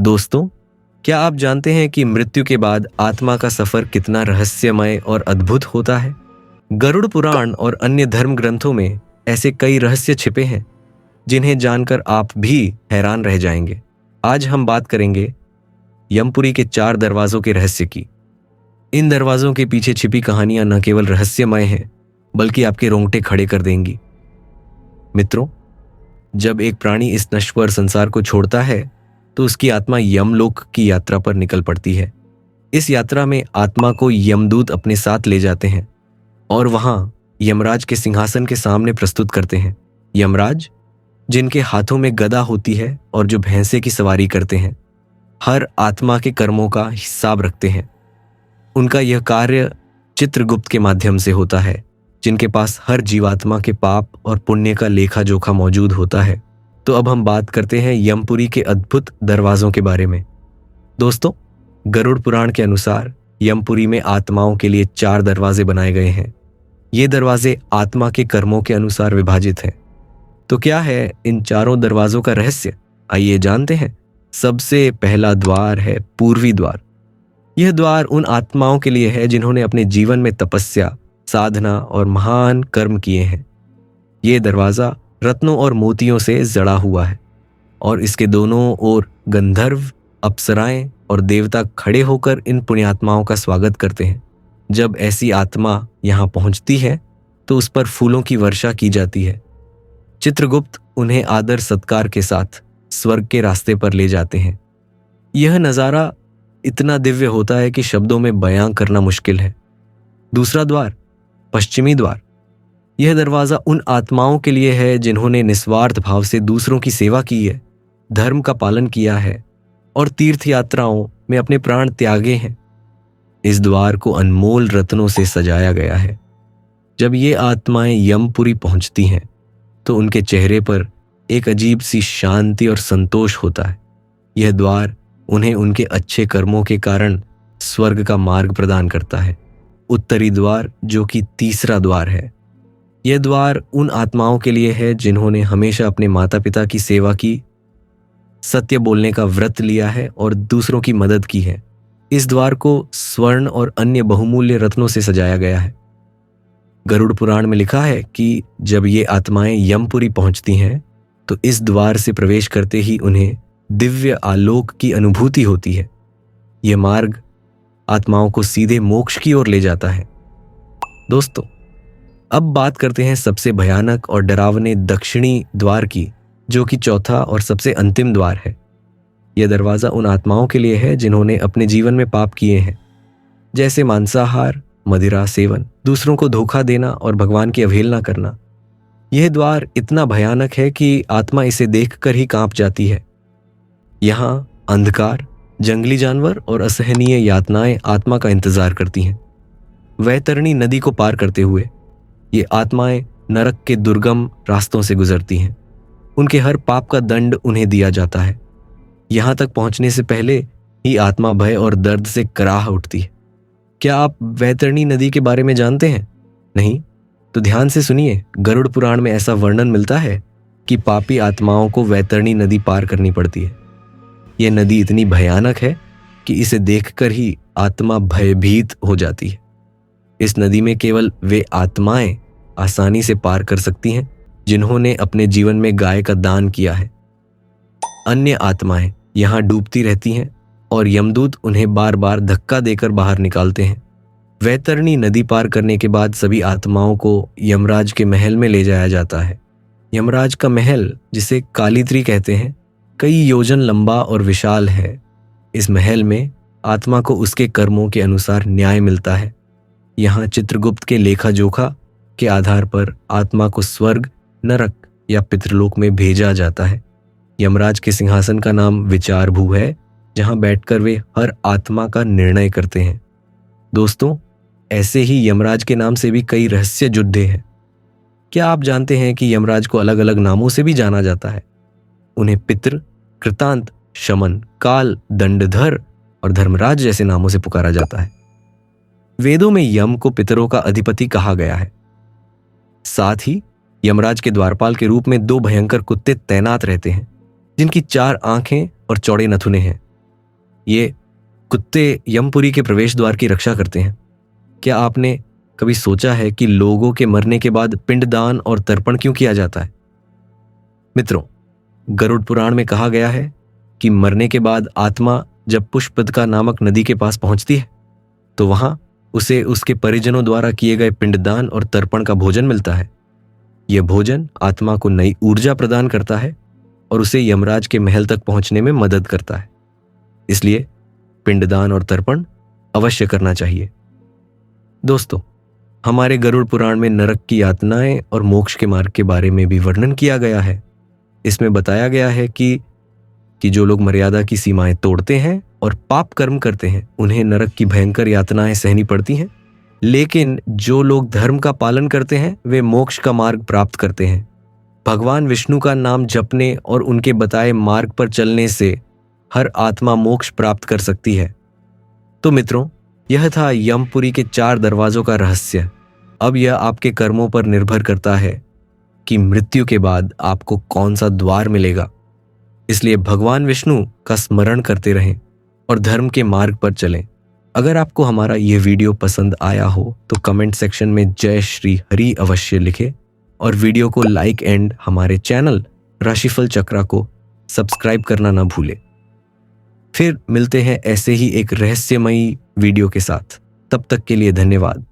दोस्तों, क्या आप जानते हैं कि मृत्यु के बाद आत्मा का सफर कितना रहस्यमय और अद्भुत होता है? गरुड़ पुराण और अन्य धर्म ग्रंथों में ऐसे कई रहस्य छिपे हैं जिन्हें जानकर आप भी हैरान रह जाएंगे। आज हम बात करेंगे यमपुरी के 4 दरवाजों के रहस्य की। इन दरवाजों के पीछे छिपी कहानियां न केवल रहस्यमय हैं, बल्कि आपके रोंगटे खड़े कर देंगी। मित्रों, जब एक प्राणी इस नश्वर संसार को छोड़ता है तो उसकी आत्मा यमलोक की यात्रा पर निकल पड़ती है। इस यात्रा में आत्मा को यमदूत अपने साथ ले जाते हैं और वहां यमराज के सिंहासन के सामने प्रस्तुत करते हैं। यमराज, जिनके हाथों में गदा होती है और जो भैंसे की सवारी करते हैं, हर आत्मा के कर्मों का हिसाब रखते हैं। उनका यह कार्य चित्रगुप्त के माध्यम से होता है, जिनके पास हर जीवात्मा के पाप और पुण्य का लेखा जोखा मौजूद होता है। तो अब हम बात करते हैं यमपुरी के अद्भुत दरवाजों के बारे में। दोस्तों, गरुड़ पुराण के अनुसार यमपुरी में आत्माओं के लिए 4 दरवाजे बनाए गए हैं। ये दरवाजे आत्मा के कर्मों के अनुसार विभाजित हैं। तो क्या है इन चारों दरवाजों का रहस्य? आइए जानते हैं। सबसे पहला द्वार है पूर्वी द्वार। यह द्वार उन आत्माओं के लिए है जिन्होंने अपने जीवन में तपस्या, साधना और महान कर्म किए हैं। ये दरवाजा रत्नों और मोतियों से जड़ा हुआ है और इसके दोनों ओर गंधर्व, अप्सराएं और देवता खड़े होकर इन पुण्यात्माओं का स्वागत करते हैं। जब ऐसी आत्मा यहाँ पहुंचती है तो उस पर फूलों की वर्षा की जाती है। चित्रगुप्त उन्हें आदर सत्कार के साथ स्वर्ग के रास्ते पर ले जाते हैं। यह नज़ारा इतना दिव्य होता है कि शब्दों में बयां करना मुश्किल है। दूसरा द्वार, पश्चिमी द्वार। यह दरवाजा उन आत्माओं के लिए है जिन्होंने निस्वार्थ भाव से दूसरों की सेवा की है, धर्म का पालन किया है और तीर्थ यात्राओं में अपने प्राण त्यागे हैं। इस द्वार को अनमोल रत्नों से सजाया गया है। जब ये आत्माएं यमपुरी पहुंचती हैं तो उनके चेहरे पर एक अजीब सी शांति और संतोष होता है। यह द्वार उन्हें उनके अच्छे कर्मों के कारण स्वर्ग का मार्ग प्रदान करता है। उत्तरी द्वार, जो कि तीसरा द्वार है, यह द्वार उन आत्माओं के लिए है जिन्होंने हमेशा अपने माता पिता की सेवा की, सत्य बोलने का व्रत लिया है और दूसरों की मदद की है। इस द्वार को स्वर्ण और अन्य बहुमूल्य रत्नों से सजाया गया है। गरुड़ पुराण में लिखा है कि जब ये आत्माएं यमपुरी पहुंचती हैं तो इस द्वार से प्रवेश करते ही उन्हें दिव्य आलोक की अनुभूति होती है। यह मार्ग आत्माओं को सीधे मोक्ष की ओर ले जाता है। दोस्तों, अब बात करते हैं सबसे भयानक और डरावने दक्षिणी द्वार की, जो कि चौथा और सबसे अंतिम द्वार है। यह दरवाजा उन आत्माओं के लिए है जिन्होंने अपने जीवन में पाप किए हैं, जैसे मांसाहार, मदिरा सेवन, दूसरों को धोखा देना और भगवान की अवहेलना करना। यह द्वार इतना भयानक है कि आत्मा इसे देखकर ही कांप जाती है। यहाँ अंधकार, जंगली जानवर और असहनीय यातनाएं आत्मा का इंतजार करती हैं। वैतरणी नदी को पार करते हुए ये आत्माएं नरक के दुर्गम रास्तों से गुजरती हैं। उनके हर पाप का दंड उन्हें दिया जाता है। यहां तक पहुंचने से पहले ही आत्मा भय और दर्द से कराह उठती है। क्या आप वैतरणी नदी के बारे में जानते हैं? नहीं? तो ध्यान से सुनिए। गरुड़ पुराण में ऐसा वर्णन मिलता है कि पापी आत्माओं को वैतरणी नदी पार करनी पड़ती है। यह नदी इतनी भयानक है कि इसे देखकर ही आत्मा भयभीत हो जाती है। इस नदी में केवल वे आत्माएं आसानी से पार कर सकती हैं जिन्होंने अपने जीवन में गाय का दान किया है। अन्य आत्माएं यहां डूबती रहती हैं और यमदूत उन्हें बार बार धक्का देकर बाहर निकालते हैं। वैतरणी नदी पार करने के बाद सभी आत्माओं को यमराज के महल में ले जाया जाता है। यमराज का महल, जिसे कालीत्री कहते हैं, कई योजन लंबा और विशाल है। इस महल में आत्मा को उसके कर्मों के अनुसार न्याय मिलता है। यहाँ चित्रगुप्त के लेखा जोखा के आधार पर आत्मा को स्वर्ग, नरक या पितृलोक में भेजा जाता है। यमराज के सिंहासन का नाम विचार भू है, जहां बैठकर वे हर आत्मा का निर्णय करते हैं। दोस्तों, ऐसे ही यमराज के नाम से भी कई रहस्य जुड़े हैं। क्या आप जानते हैं कि यमराज को अलग अलग नामों से भी जाना जाता है? उन्हें पितृ, कृतांत, शमन, काल, दंडधर और धर्मराज जैसे नामों से पुकारा जाता है। वेदों में यम को पितरों का अधिपति कहा गया है। साथ ही यमराज के द्वारपाल के रूप में 2 भयंकर कुत्ते तैनात रहते हैं, जिनकी 4 आंखें और चौड़े नथुने हैं। ये कुत्ते यमपुरी के प्रवेश द्वार की रक्षा करते हैं। क्या आपने कभी सोचा है कि लोगों के मरने के बाद पिंडदान और तर्पण क्यों किया जाता है? मित्रों, गरुड़ पुराण में कहा गया है कि मरने के बाद आत्मा जब पुष्पदका नामक नदी के पास पहुंचती है तो वहां उसे उसके परिजनों द्वारा किए गए पिंडदान और तर्पण का भोजन मिलता है। यह भोजन आत्मा को नई ऊर्जा प्रदान करता है और उसे यमराज के महल तक पहुंचने में मदद करता है। इसलिए पिंडदान और तर्पण अवश्य करना चाहिए। दोस्तों, हमारे गरुड़ पुराण में नरक की यातनाएं और मोक्ष के मार्ग के बारे में भी वर्णन किया गया है। इसमें बताया गया है कि जो लोग मर्यादा की सीमाएं तोड़ते हैं और पाप कर्म करते हैं उन्हें नरक की भयंकर यातनाएं सहनी पड़ती हैं, लेकिन जो लोग धर्म का पालन करते हैं वे मोक्ष का मार्ग प्राप्त करते हैं। भगवान विष्णु का नाम जपने और उनके बताए मार्ग पर चलने से हर आत्मा मोक्ष प्राप्त कर सकती है। तो मित्रों, यह था यमपुरी के 4 दरवाजों का रहस्य। अब यह आपके कर्मों पर निर्भर करता है कि मृत्यु के बाद आपको कौन सा द्वार मिलेगा। इसलिए भगवान विष्णु का स्मरण करते रहें और धर्म के मार्ग पर चलें। अगर आपको हमारा यह वीडियो पसंद आया हो तो कमेंट सेक्शन में जय श्री हरि अवश्य लिखें और वीडियो को लाइक एंड हमारे चैनल राशिफल चक्रा को सब्सक्राइब करना ना भूलें। फिर मिलते हैं ऐसे ही एक रहस्यमयी वीडियो के साथ। तब तक के लिए धन्यवाद।